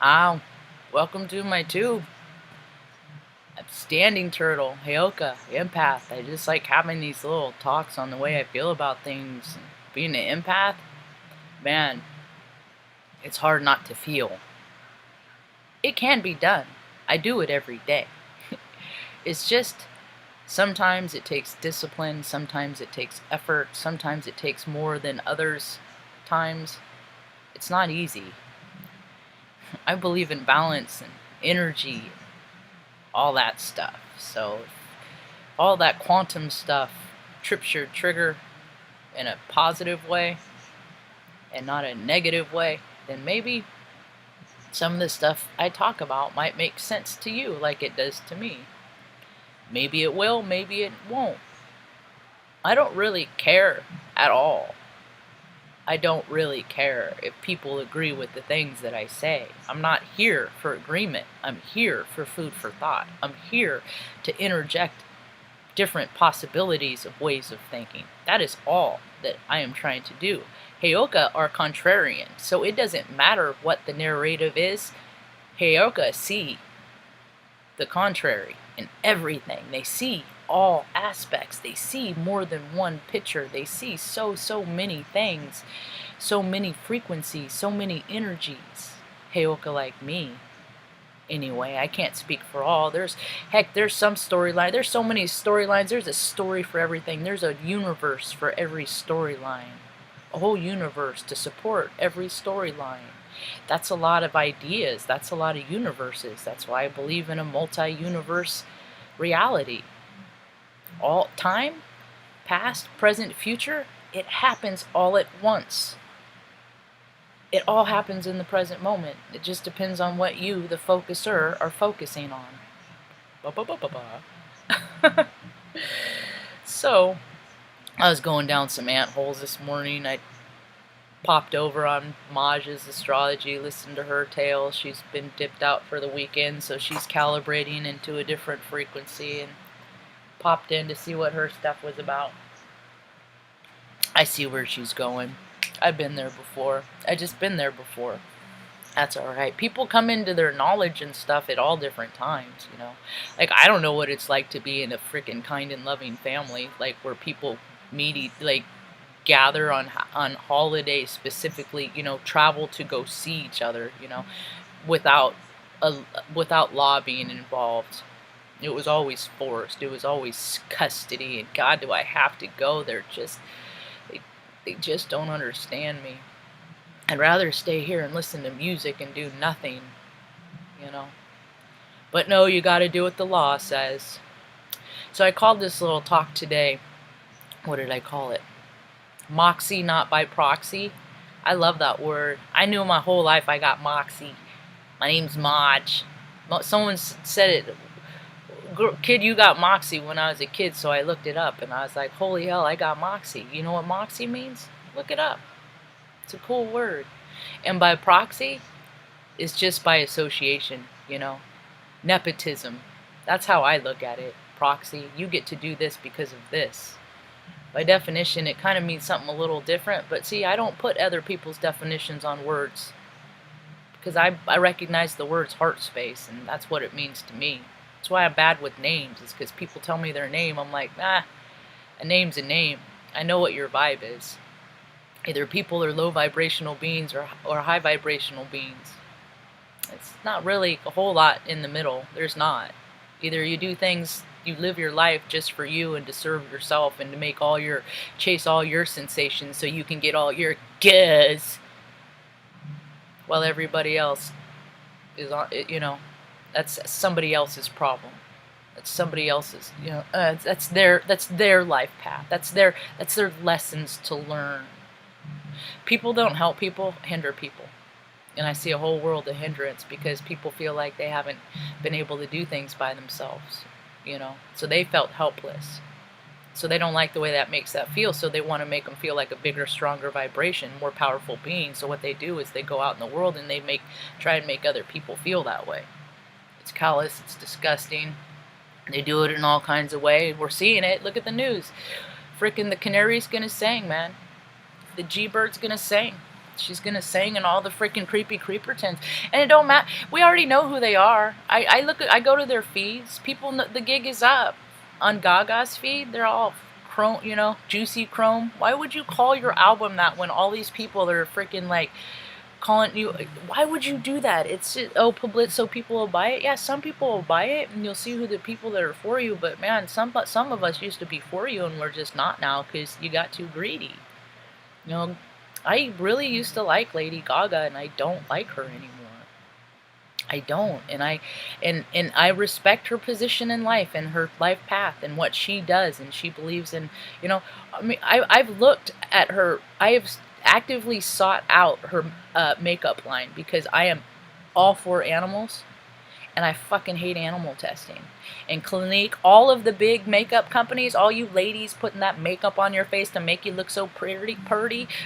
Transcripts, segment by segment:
Ah, welcome to my tube. I'm Standing Turtle, Heyoka, Empath. I just like having these little talks on the way I feel about things. Being an empath, man, it's hard not to feel. It can be done. I do it every day. It's just sometimes it takes discipline, sometimes it takes effort, sometimes it takes more than others times. It's not easy. I believe in balance and energy, all that stuff. So all that quantum stuff trips your trigger in a positive way and not a negative way, then maybe some of the stuff I talk about might make sense to you like it does to me. Maybe it will, maybe it won't. I don't really care at all. I don't really care if people agree with the things that I say. I'm not here for agreement. I'm here for food for thought. I'm here to interject different possibilities of ways of thinking. That is all that I am trying to do. Heyoka are contrarian, so it doesn't matter what the narrative is. Heyoka see the contrary in everything. They see all aspects. They see more than one picture. They see so many things, so many frequencies, so many energies. Heyoka like me. Anyway, I can't speak for all. There's some storyline. There's so many storylines. There's a story for everything. There's a universe for every storyline. A whole universe to support every storyline. That's a lot of ideas. That's a lot of universes. That's why I believe in a multi-universe reality. All time, past, present, future, it happens all at once. It all happens in the present moment. It just depends on what you, the focuser, are focusing on. So, I was going down some ant holes this morning. I popped over on Marge's astrology, listened to her tale. She's been dipped out for the weekend, so she's calibrating into a different frequency, and popped in to see what her stuff was about. I see where she's going. I've been there before. I just been there before. That's alright. People come into their knowledge and stuff at all different times, you know. Like, I don't know what it's like to be in a freaking kind and loving family, like, where people meet, like, gather on holidays specifically, you know, travel to go see each other, you know, without law being involved. It was always forced. It was always custody, and God, do I have to go there? They just don't understand me. I'd rather stay here and listen to music and do nothing, you know. But no, you gotta do what the law says. So I called this little talk today, what did I call it? Moxie, not by proxy. I love that word. I knew my whole life I got Moxie. My name's Marge. Someone said it, kid, you got Moxie when I was a kid, so I looked it up, and I was like, holy hell, I got Moxie. You know what Moxie means? Look it up. It's a cool word. And by proxy is just by association, you know. Nepotism. That's how I look at it. Proxy. You get to do this because of this. By definition, it kind of means something a little different, but see, I don't put other people's definitions on words, because I recognize the word's heart space, and that's what it means to me. That's why I'm bad with names, is because people tell me their name, I'm like, nah, a name's a name. I know what your vibe is. Either people are low vibrational beings or high vibrational beings. It's not really a whole lot in the middle. There's not. Either you do things, you live your life just for you and to serve yourself and to make chase all your sensations so you can get all your goods, while everybody else is on, you know, that's somebody else's problem. That's somebody else's, you know, that's their life path. That's their lessons to learn. People don't help people, hinder people. And I see a whole world of hindrance because people feel like they haven't been able to do things by themselves, you know. So they felt helpless. So they don't like the way that makes that feel, so they want to make them feel like a bigger, stronger vibration, more powerful being. So what they do is they go out in the world and they try and make other people feel that way. It's callous, it's disgusting. They do it in all kinds of ways. We're seeing it. Look at the news. Frickin' the canary's gonna sing, man. The G-bird's gonna sing. She's gonna sing in all the freaking creepy creeper tents, and it don't matter. We already know who they are. I go to their feeds. People, the gig is up on Gaga's feed. They're all chrome, juicy chrome. Why would you call your album that when all these people that are freaking like calling you? Why would you do that? It's just, public so people will buy it. Yeah, some people will buy it, and you'll see who the people that are for you. But man, some of us used to be for you, and we're just not now because you got too greedy. I really used to like Lady Gaga, and I don't like her anymore. I don't, and I respect her position in life and her life path and what she does and she believes in. I mean, I've looked at her. I have actively sought out her makeup line because I am all for animals, and I fucking hate animal testing. And Clinique, all of the big makeup companies, all you ladies putting that makeup on your face to make you look so pretty,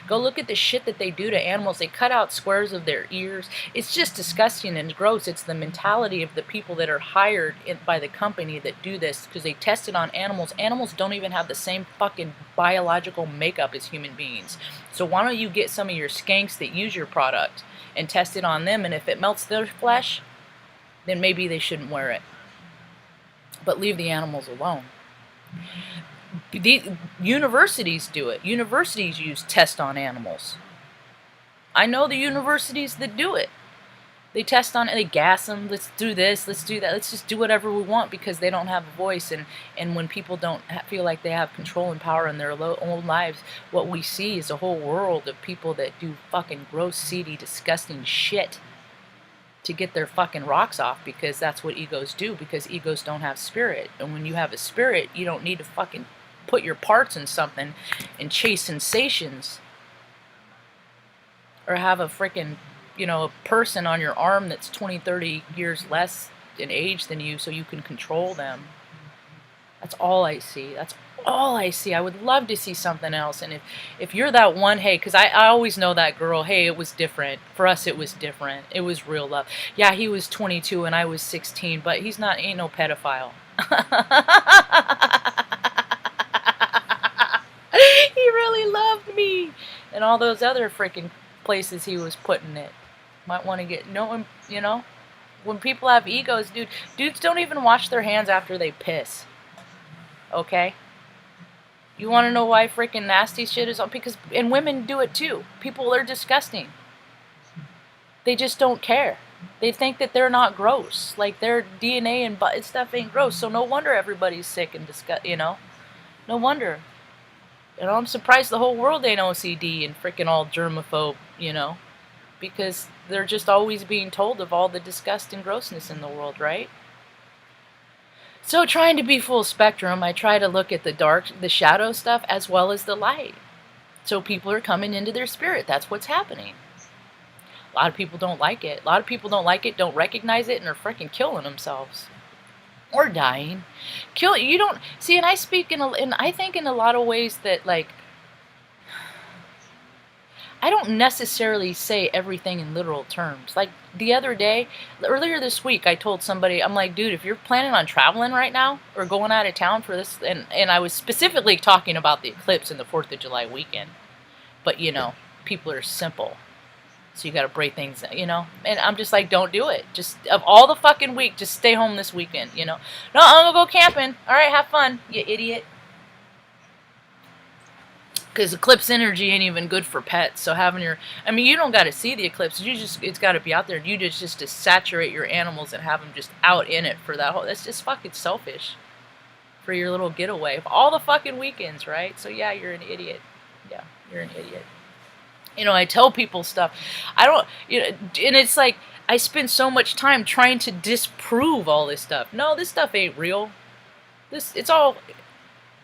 go look at the shit that they do to animals. They cut out squares of their ears. It's just disgusting and gross. It's the mentality of the people that are hired by the company that do this because they test it on animals. Animals don't even have the same fucking biological makeup as human beings. So why don't you get some of your skanks that use your product and test it on them, and if it melts their flesh, then maybe they shouldn't wear it. But leave the animals alone. The universities do it. Universities use test on animals. I know the universities that do it. They test on it, they gas them, let's do this, let's do that, let's just do whatever we want because they don't have a voice. And when people don't feel like they have control and power in their own lives, what we see is a whole world of people that do fucking gross, seedy, disgusting shit to get their fucking rocks off, because that's what egos do, because egos don't have spirit. And when you have a spirit, you don't need to fucking put your parts in something and chase sensations or have a freaking, a person on your arm that's 20, 30 years less in age than you so you can control them. That's all I see. That's all I see. I would love to see something else. And if you're that one, hey, because I always know that girl, hey, it was different. For us, it was different. It was real love. Yeah, he was 22 and I was 16, but ain't no pedophile. He really loved me. And all those other freaking places he was putting it. Might want to get, when people have egos, dudes don't even wash their hands after they piss. Okay? You want to know why freaking nasty shit is on? Because, and women do it too. People are disgusting. They just don't care. They think that they're not gross. Like their DNA and stuff ain't gross. So no wonder everybody's sick and No wonder. I'm surprised the whole world ain't OCD and freaking all germaphobe, because they're just always being told of all the disgust and grossness in the world, right? So trying to be full spectrum, I try to look at the shadow stuff as well as the light. So people are coming into their spirit. That's what's happening. A lot of people don't like it. A lot of people don't like it, don't recognize it, and are freaking killing themselves. Or dying. You don't see, and I speak and I think in a lot of ways that, like, I don't necessarily say everything in literal terms. Like the other day, earlier this week, I told somebody, I'm like, dude, if you're planning on traveling right now or going out of town for this, and I was specifically talking about the eclipse and the 4th of July weekend, but people are simple. So you got to break things, and I'm just like, don't do it. Just of all the fucking week, just stay home this weekend, No, I'm going to go camping. All right, have fun, you idiot. Because eclipse energy ain't even good for pets. So having you don't got to see the eclipse. It's got to be out there. You just to saturate your animals and have them just out in it for that whole. That's just fucking selfish. For your little getaway of all the fucking weekends, right? So yeah, you're an idiot. Yeah, you're an idiot. I tell people stuff. I don't. And it's like I spend so much time trying to disprove all this stuff. No, this stuff ain't real. It's all.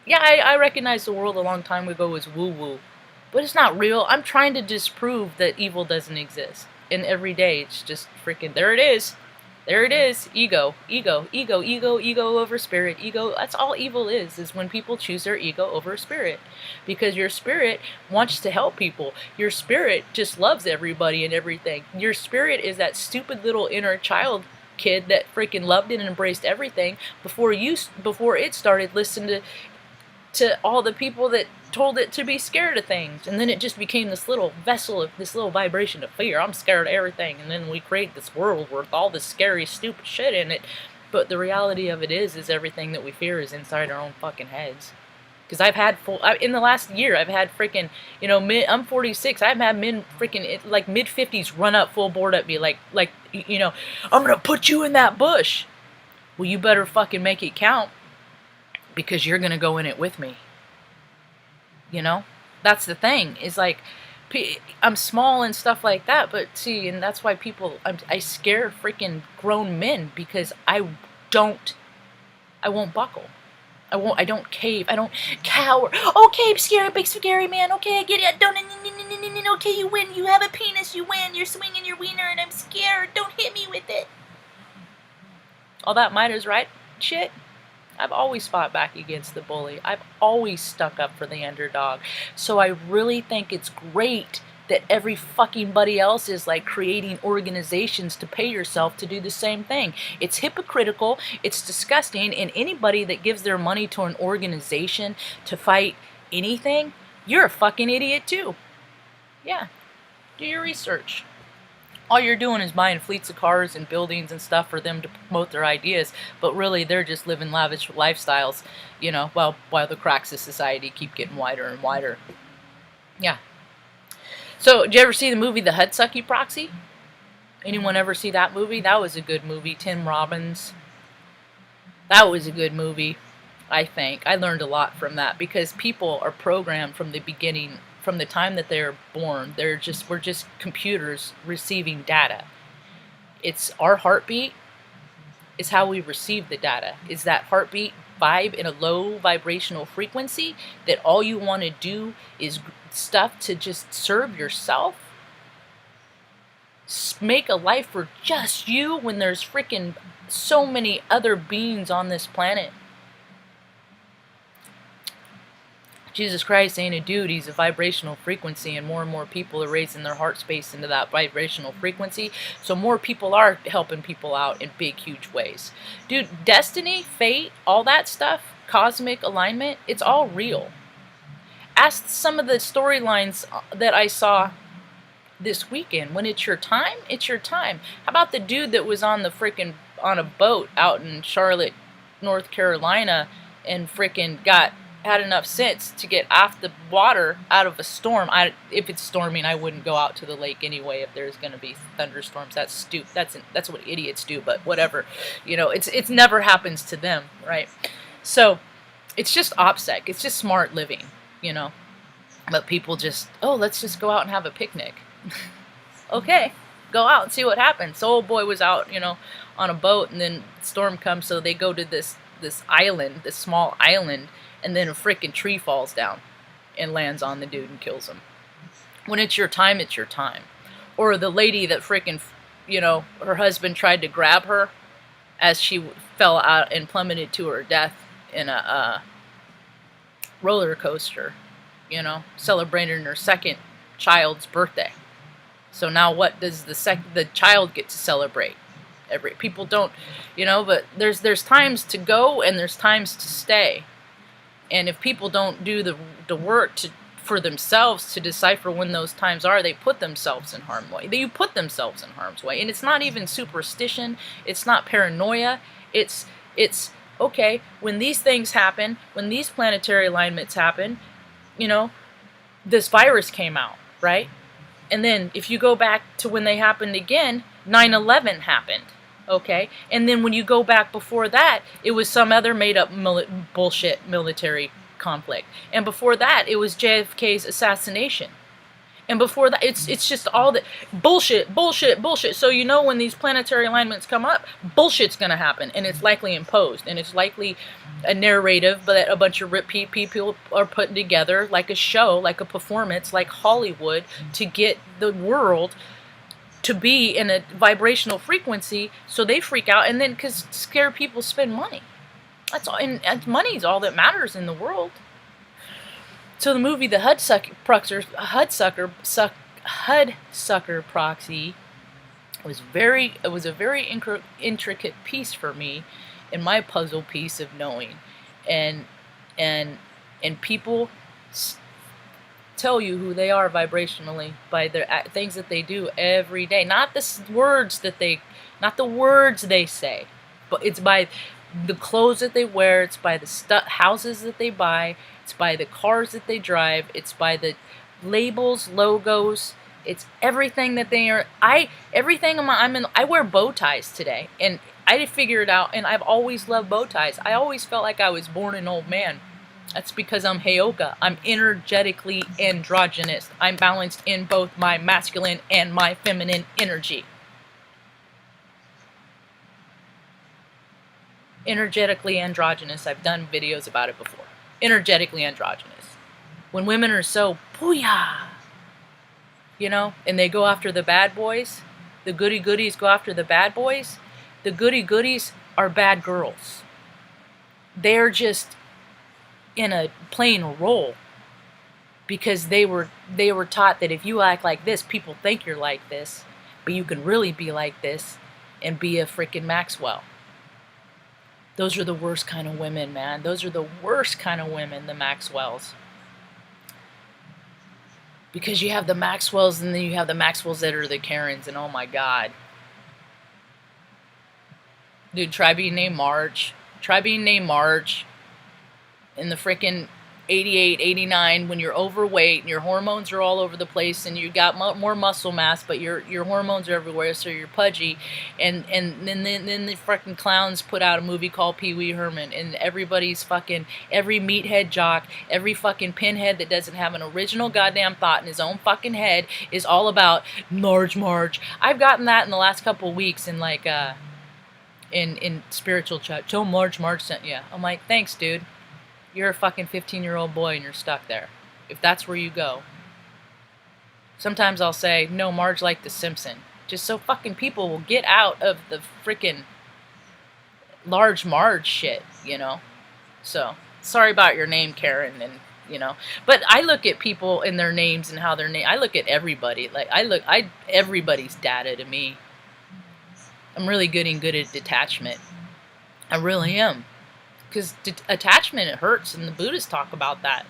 Yeah, I recognized the world a long time ago was woo-woo, but it's not real. I'm trying to disprove that evil doesn't exist. And every day, it's just freaking, there it is. There it is. Ego over spirit. Ego, that's all evil is when people choose their ego over spirit. Because your spirit wants to help people. Your spirit just loves everybody and everything. Your spirit is that stupid little inner child kid that freaking loved it and embraced everything before it started listening to to all the people that told it to be scared of things. And then it just became this little vessel of this little vibration of fear. I'm scared of everything. And then we create this world with all this scary, stupid shit in it. But the reality of it is everything that we fear is inside our own fucking heads. Because I've had in the last year, I've had freaking, you know, I'm 46. I've had men freaking, like, mid-50s run up full board at me, like, you know, I'm going to put you in that bush. Well, you better fucking make it count, because you're going to go in it with me. You know? That's the thing, is like, I'm small and stuff like that, but see, and that's why I scare freaking grown men, because I won't buckle. I don't cave. I don't cower. Okay, scary, big scary man. Okay, I get it. Okay, you win. You have a penis. You win. You're swinging your wiener, and I'm scared. Don't hit me with it. All that Midas right shit. I've always fought back against the bully. I've always stuck up for the underdog. So I really think it's great that every fucking buddy else is like creating organizations to pay yourself to do the same thing. It's hypocritical, it's disgusting, and anybody that gives their money to an organization to fight anything, you're a fucking idiot too. Yeah, do your research. All you're doing is buying fleets of cars and buildings and stuff for them to promote their ideas, but really they're just living lavish lifestyles, you know, while the cracks of society keep getting wider and wider. Yeah. So, did you ever see the movie The Hudsucky Proxy? Anyone ever see that movie? That was a good movie. Tim Robbins. That was a good movie, I think. I learned a lot from that, because people are programmed from the beginning, from the time that they're born. We're just computers receiving data. It's our heartbeat is how we receive the data. Is that heartbeat vibe in a low vibrational frequency that all you want to do is stuff to just serve yourself? Make a life for just you when there's freaking so many other beings on this planet. Jesus Christ ain't a dude, he's a vibrational frequency, and more people are raising their heart space into that vibrational frequency, so more people are helping people out in big, huge ways. Dude, destiny, fate, all that stuff, cosmic alignment, it's all real. Ask some of the storylines that I saw this weekend. When it's your time, it's your time. How about the dude that was on a boat out in Charlotte, North Carolina, and freaking had enough sense to get off the water out of a storm. If it's storming, I wouldn't go out to the lake anyway if there's going to be thunderstorms. That's stupid. That's what idiots do, but whatever. You know, it's never happens to them, right? So it's just OPSEC. It's just smart living, you know. But people just, let's just go out and have a picnic. Okay, go out and see what happens. So old boy was out, you know, on a boat, and then storm comes, so they go to this island, this small island, and then a freaking tree falls down and lands on the dude and kills him. When it's your time, it's your time. Or the lady that freaking, you know, her husband tried to grab her as she fell out and plummeted to her death in a roller coaster, you know, celebrating her second child's birthday. So now what does the child get to celebrate? People don't, you know, but there's times to go and there's times to stay. And if people don't do the work for themselves to decipher when those times are, they put themselves in harm's way. You put themselves in harm's way. And it's not even superstition. It's not paranoia. It's okay, when these things happen, when these planetary alignments happen, you know, this virus came out, right? And then if you go back to when they happened again, 9/11 happened. Okay, and then when you go back before that, it was some other made-up bullshit military conflict, and before that, it was JFK's assassination, and before that, it's just all that bullshit. So you know when these planetary alignments come up, bullshit's gonna happen, and it's likely imposed, and it's likely a narrative, but a bunch of repeat people are putting together like a show, like a performance, like Hollywood, to get the world to be in a vibrational frequency, so they freak out, and then because scared people spend money. That's all, and money's all that matters in the world. So the movie The Hudsucker Proxy was a very intricate piece for me in my puzzle piece of knowing, and And people tell you who they are vibrationally by their things that they do every day. Not the words that they say, but it's by the clothes that they wear. It's by the houses that they buy. It's by the cars that they drive. It's by the labels, logos. It's everything that they are. I wear bow ties today, and I did figure it out. And I've always loved bow ties. I always felt like I was born an old man. That's because I'm Heyoka. I'm energetically androgynous. I'm balanced in both my masculine and my feminine energy. Energetically androgynous. I've done videos about it before. Energetically androgynous. When women are so booyah, you know, and they go after the bad boys, the goody goodies go after the bad boys, the goody goodies are bad girls. They're just playing a role because they were taught that if you act like this, people think you're like this, but you can really be like this and be a freaking Maxwell. Those are the worst kind of women, man. Those are the worst kind of women, the Maxwells. Because you have the Maxwells and then you have the Maxwells that are the Karens, and oh my God. Dude, try being named Marge. Try being named Marge in the freaking 88, 89 when you're overweight and your hormones are all over the place and you got more muscle mass, but your hormones are everywhere, so you're pudgy. And then the freaking clowns put out a movie called Pee Wee Herman, and everybody's fucking, every meathead jock, every fucking pinhead that doesn't have an original goddamn thought in his own fucking head is all about Marge. I've gotten that in the last couple of weeks in like in spiritual chat. Tell Marge sent you. I'm like, thanks, dude. You're a fucking 15-year-old boy and you're stuck there. If that's where you go. Sometimes I'll say, no, Marge like the Simpson. Just so fucking people will get out of the freaking large Marge shit, you know? So, sorry about your name, Karen, and, you know. But I look at people and their names and how their name, I look at everybody. Like, everybody's data to me. I'm really good at detachment. I really am. Because attachment, it hurts, and the Buddhists talk about that.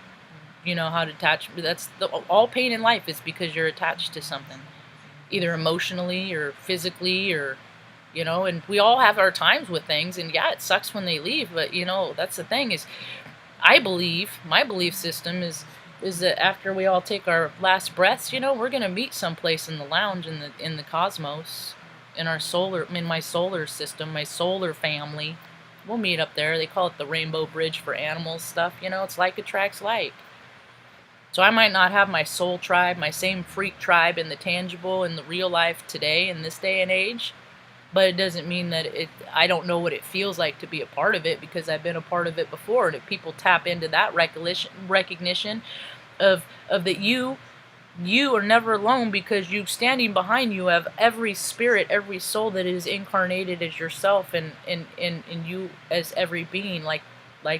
You know, how to attach. All pain in life is because you're attached to something. Either emotionally or physically or, you know, and we all have our times with things, and yeah, it sucks when they leave, but, you know, that's the thing is, I believe, my belief system is that after we all take our last breaths, you know, we're going to meet someplace in the lounge in the cosmos, in my solar system, my solar family. We'll meet up there. They call it the Rainbow Bridge for animals stuff. You know, it's like attracts like. So I might not have my soul tribe, my same freak tribe in the tangible, in the real life today, in this day and age. But it doesn't mean that I don't know what it feels like to be a part of it, because I've been a part of it before. And if people tap into that recognition of that you are never alone, because you standing behind you have every spirit, every soul that is incarnated as yourself, and you as every being, like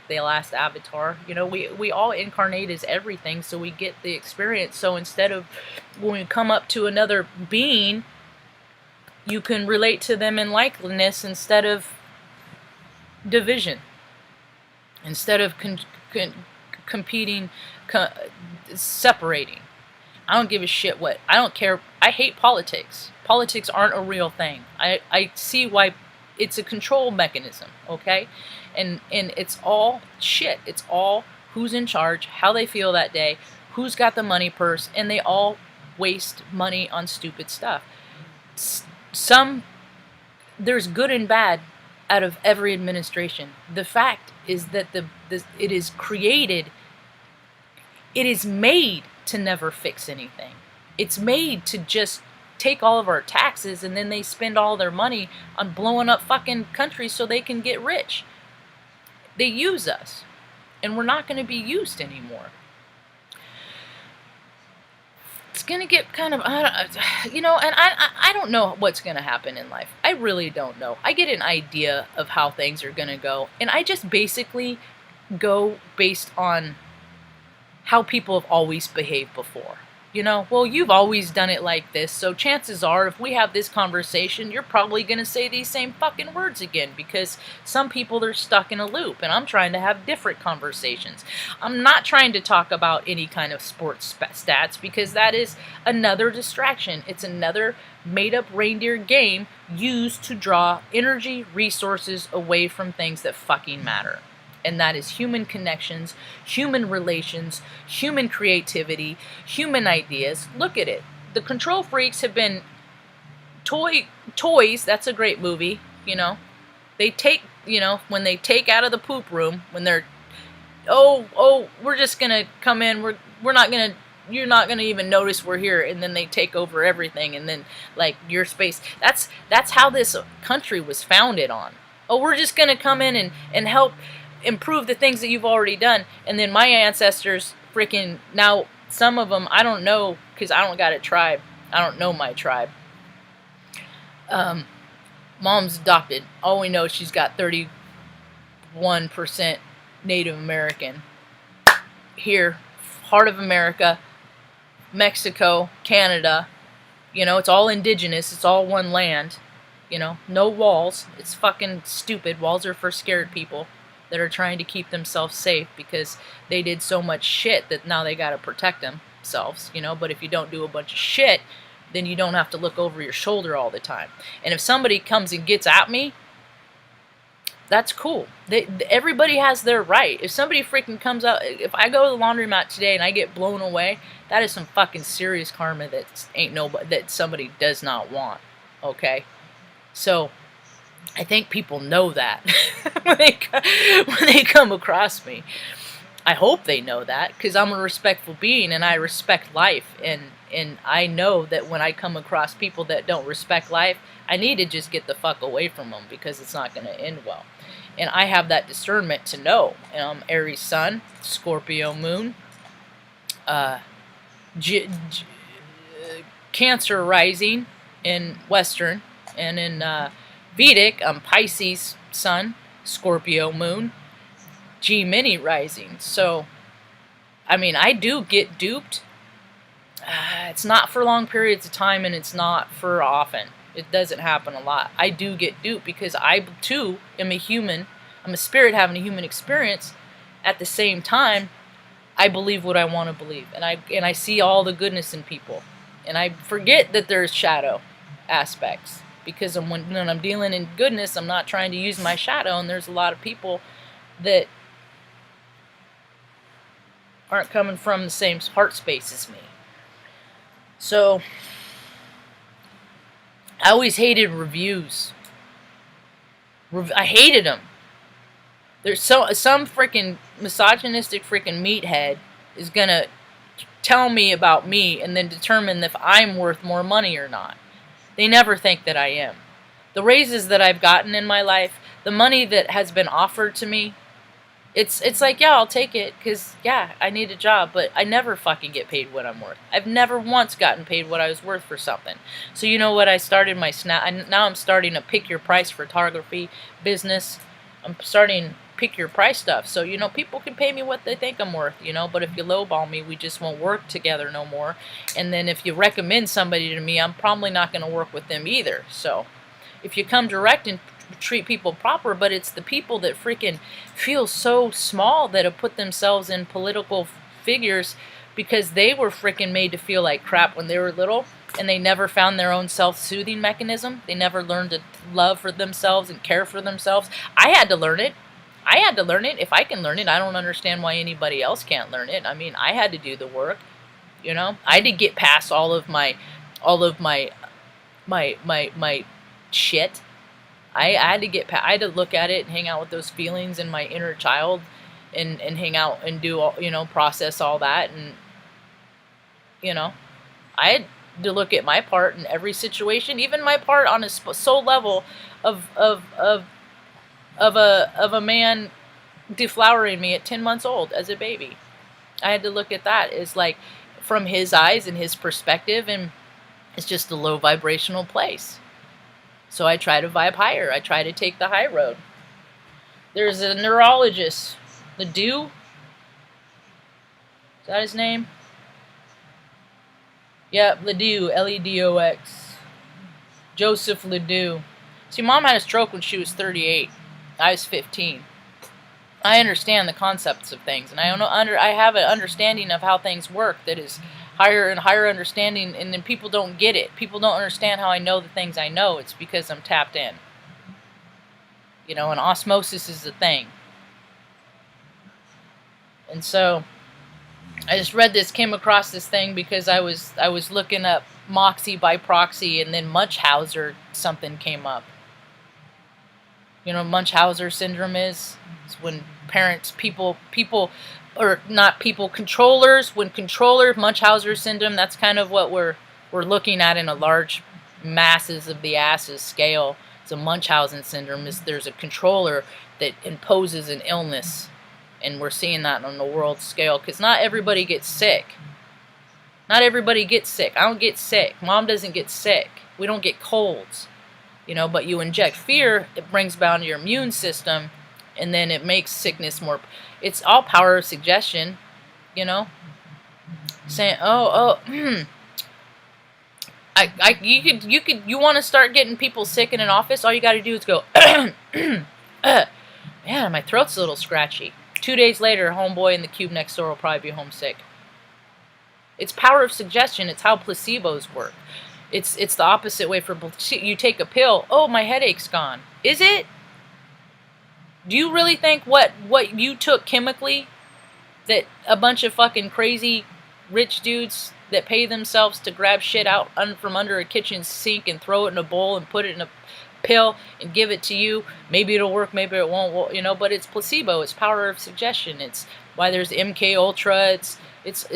the last avatar. You know, we all incarnate as everything, so we get the experience. So instead of when we come up to another being, you can relate to them in likeness instead of division, instead of competing, separating. I don't give a shit what. I don't care. I hate politics. Politics aren't a real thing. I see why it's a control mechanism, okay? And it's all shit. It's all who's in charge, how they feel that day, who's got the money purse, and they all waste money on stupid stuff. There's good and bad out of every administration. The fact is that it is created, it is made to never fix anything. It's made to just take all of our taxes, and then they spend all their money on blowing up fucking countries so they can get rich. They use us, and we're not going to be used anymore. It's going to get kind of, you know, and I don't know what's going to happen in life. I really don't know. I get an idea of how things are going to go, and I just basically go based on how people have always behaved before. You know, well, you've always done it like this, so chances are if we have this conversation, you're probably going to say these same fucking words again, because some people are stuck in a loop, and I'm trying to have different conversations. I'm not trying to talk about any kind of sports stats, because that is another distraction. It's another made-up reindeer game used to draw energy, resources away from things that fucking matter. And that is human connections, human relations, human creativity, human ideas. Look at it. The control freaks have been toys. That's a great movie, you know. They take, you know, when they take out of the poop room, when they're, we're just going to come in, we're not going to, you're not going to even notice we're here, and then they take over everything, and then, like, your space. That's how this country was founded on. Oh, we're just going to come in and help improve the things that you've already done. And then my ancestors freaking, now some of them I don't know, because I don't got a tribe. I don't know my tribe. Mom's adopted. All we know is she's got 31% Native American. Here, heart of America, Mexico, Canada, you know, it's all indigenous, it's all one land, you know, no walls. It's fucking stupid. Walls are for scared people that are trying to keep themselves safe because they did so much shit that now they got to protect themselves, you know. But if you don't do a bunch of shit, then you don't have to look over your shoulder all the time. And if somebody comes and gets at me, that's cool. Everybody has their right. If somebody freaking comes out, if I go to the laundromat today and I get blown away, that is some fucking serious karma that somebody does not want. Okay? So I think people know that when they come across me. I hope they know that, because I'm a respectful being and I respect life, and I know that when I come across people that don't respect life, I need to just get the fuck away from them, because it's not going to end well. And I have that discernment to know. Aries Sun, Scorpio Moon, Cancer Rising in Western, and in Vedic, Pisces Sun, Scorpio Moon, Gemini Rising. So, I mean, I do get duped. It's not for long periods of time, and it's not for often. It doesn't happen a lot. I do get duped because I, too, am a human. I'm a spirit having a human experience. At the same time, I believe what I want to believe. And I see all the goodness in people. And I forget that there's shadow aspects. Because when I'm dealing in goodness, I'm not trying to use my shadow. And there's a lot of people that aren't coming from the same heart space as me. So, I always hated reviews. I hated them. There's some freaking misogynistic freaking meathead is gonna tell me about me and then determine if I'm worth more money or not. They never think that I am. The raises that I've gotten in my life, the money that has been offered to me, it's like, yeah, I'll take it, because, yeah, I need a job, but I never fucking get paid what I'm worth. I've never once gotten paid what I was worth for something. So you know what, I started my now I'm starting a pick your price photography business. I'm starting pick your price stuff. So, you know, people can pay me what they think I'm worth, you know, but if you lowball me, we just won't work together no more. And then if you recommend somebody to me, I'm probably not going to work with them either. So if you come direct and treat people proper, but it's the people that freaking feel so small that have put themselves in political figures because they were freaking made to feel like crap when they were little, and they never found their own self-soothing mechanism. They never learned to love for themselves and care for themselves. I had to learn it. If I can learn it, I don't understand why anybody else can't learn it. I mean, I had to do the work, you know. I had to get past all of my shit. I had to I had to look at it and hang out with those feelings in my inner child, and hang out and do all, you know, process all that, and you know, I had to look at my part in every situation, even my part on a soul level of a man deflowering me at 10 months old as a baby. I had to look at that as like from his eyes and his perspective, and it's just a low vibrational place. So I try to vibe higher. I try to take the high road. There's a neurologist, is that his name? Yep, Ledoux, Ledox. Joseph Ledoux. See, Mom had a stroke when she was 38. I was 15. I understand the concepts of things, and I have an understanding of how things work that is higher and higher understanding, and then people don't get it. People don't understand how I know the things I know. It's because I'm tapped in. You know, and osmosis is the thing. And so I just read this, came across this thing because I was looking up Moxie by Proxy, and then Munchausen something came up. You know what Munchausen syndrome is? It's when parents, people, or not people, controllers, when controller, Munchausen syndrome, that's kind of what we're looking at in a large masses of the asses scale. It's a Munchausen syndrome. There's a controller that imposes an illness. And we're seeing that on the world scale, because not everybody gets sick. Not everybody gets sick. I don't get sick. Mom doesn't get sick. We don't get colds. You know, but you inject fear, it brings down your immune system, and then it makes sickness more. It's all power of suggestion, you know. Saying, you want to start getting people sick in an office? All you got to do is go, man, my throat's a little scratchy. 2 days later, homeboy in the cube next door will probably be homesick. It's power of suggestion. It's how placebos work. It's the opposite way for you take a pill. Oh, my headache's gone. Is it? Do you really think what you took chemically, that a bunch of fucking crazy rich dudes that pay themselves to grab shit out from under a kitchen sink and throw it in a bowl and put it in a pill and give it to you, maybe it'll work, maybe it won't, you know, but it's placebo. It's power of suggestion. It's why there's MK Ultra. It's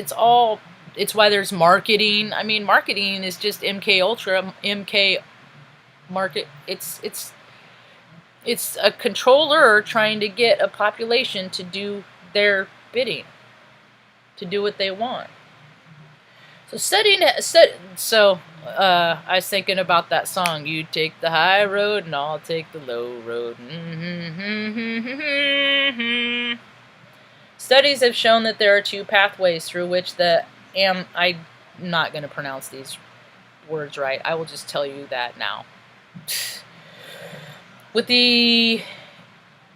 why there's marketing. I mean, marketing is just MK Ultra, MK market. It's a controller trying to get a population to do their bidding, to do what they want. So I was thinking about that song. You take the high road and I'll take the low road. Studies have shown that there are two pathways through which I'm not going to pronounce these words right. I will just tell you that now. With the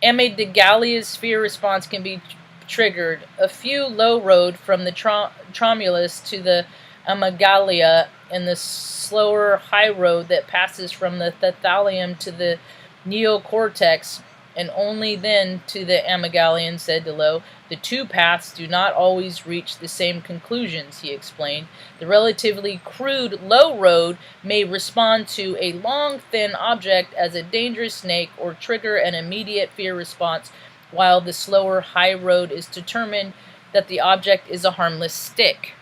amygdala's fear response can be triggered. A few low road from the tremulous to the amygdala, and the slower high road that passes from the thalamium to the neocortex, and only then to the amygdalian, said DeLow. The two paths do not always reach the same conclusions, he explained. The relatively crude low road may respond to a long, thin object as a dangerous snake or trigger an immediate fear response, while the slower high road is determined that the object is a harmless stick.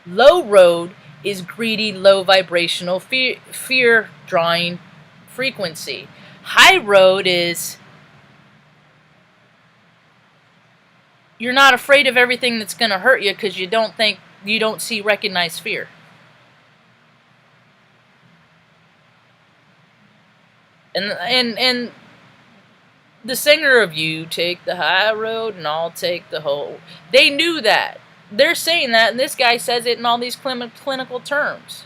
Low road is greedy, low vibrational fear drawing frequency. High road is you're not afraid of everything that's going to hurt you because you don't recognize fear. And the singer of You Take the High Road and I'll Take the Whole, they knew that. They're saying that, and this guy says it in all these clinical terms.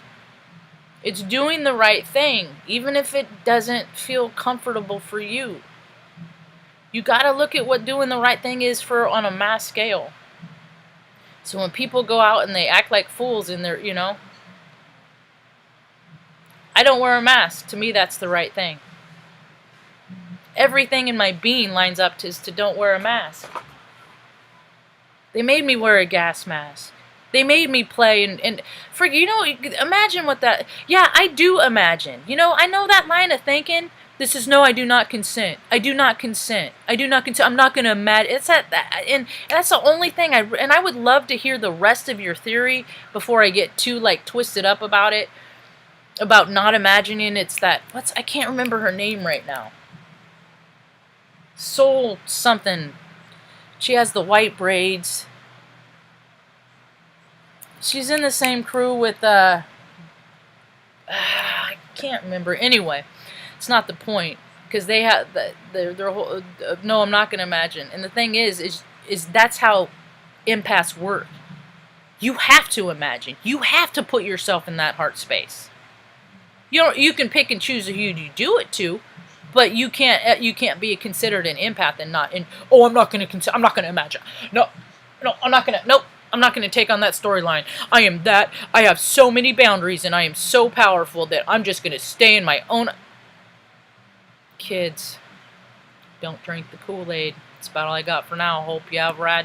It's doing the right thing, even if it doesn't feel comfortable for you. You got to look at what doing the right thing is for on a mass scale. So when people go out and they act like fools in their, I don't wear a mask. To me, that's the right thing. Everything in my being lines up to don't wear a mask. They made me wear a gas mask. They made me play and imagine what that, yeah, I do imagine. I know that line of thinking, this is no, I do not consent. I do not consent. I do not consent. I'm not going to imagine. It's that, and that's the only thing I would love to hear the rest of your theory before I get too, twisted up about it, about not imagining. It's that, I can't remember her name right now. Soul something. She has the white braids. She's in the same crew with, I can't remember. Anyway, it's not the point. Because they have, their whole, no, I'm not going to imagine. And the thing is that's how empaths work. You have to imagine. You have to put yourself in that heart space. You can pick and choose who you do it to, but you can't be considered an empath and not in. Oh, I'm not gonna imagine. No, I'm not gonna. Nope. I'm not gonna take on that storyline. I am that. I have so many boundaries, and I am so powerful that I'm just gonna stay in my own. Kids, don't drink the Kool-Aid. That's about all I got for now. Hope you have a rad